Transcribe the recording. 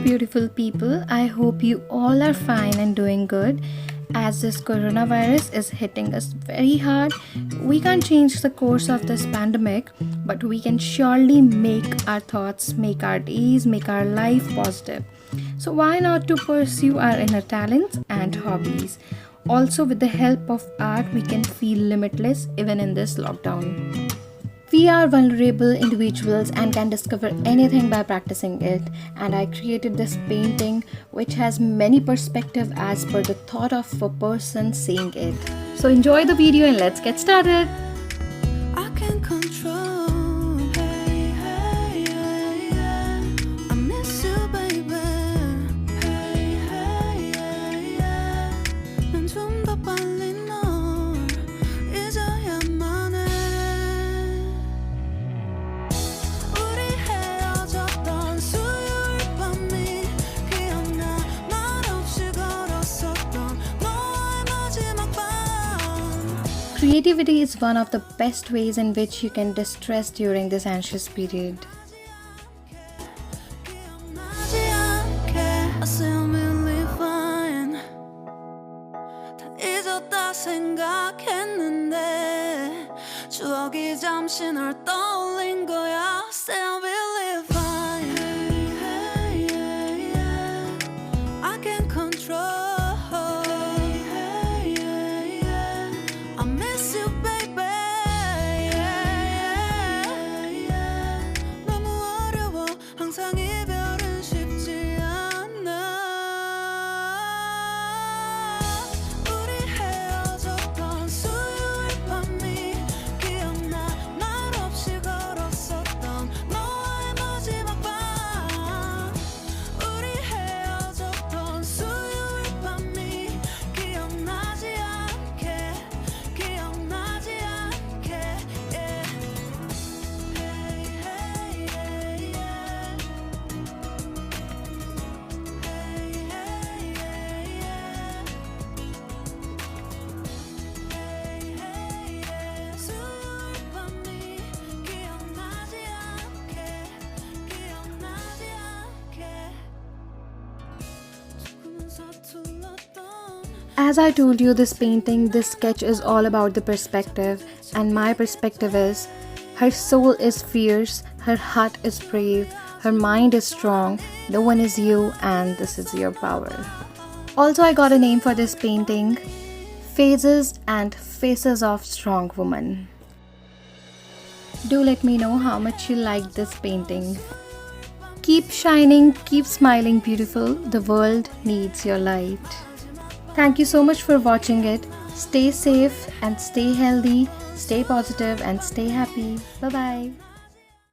beautiful people. I hope you all are fine and doing good. As this coronavirus is hitting us very hard, we can't change the course of this pandemic, but we can surely make our thoughts, make our days, make our life positive. So, why not to pursue our inner talents and hobbies? Also, with the help of art, we can feel limitless even in this lockdown. We are vulnerable individuals and can discover anything by practicing it. And I created this painting which has many perspectives as per the thought of a person seeing it. So enjoy the video and let's get started. I can control. Hey, hey, hey, yeah. I miss you, baby. Hey, hey, hey, yeah. 난 좀 더 빨리 널 잊어야만 해. 우리 헤어졌던 수요일 밤이 기억나. 말없이 걸었었던 너와의 마지막 밤. Creativity is one of the best ways in which you can distress during this anxious period. 기억나지 않게 I say I'm really fine. 다 잊었다 생각했는데 추억이 잠시 널 떠올린 거야. Say I'm really fine. Hey, hey, yeah. I can control. Hey, hey, yeah. I miss you, baby. Yeah, yeah. 너무 어려워. 항상 이별은 쉽지 않아. 우리 헤어졌던 수요일 밤이 기억나. 말없이 걸었었던 너와의 마지막 밤. 우리 헤어졌던 수요일 밤이 기억나지 않게 기억나지 않게 yeah. Hey, hey, yeah, yeah. Hey, hey, yeah, yeah. Hey, hey, yeah. 수요일 밤이 기억나지 않게 기억나지 않게 조금은 서툴렀던 As I told you, this painting, this sketch is all about the perspective, and my perspective is her soul is fierce, her heart is brave, her mind is strong, no one is you, and this is your power. Also, I got a name for this painting: Phases and Faces of Strong Woman. Do let me know how much you liked this painting. Keep shining, keep smiling, beautiful. The world needs your light. Thank you so much for watching it. Stay safe and stay healthy, stay positive and stay happy. Bye bye.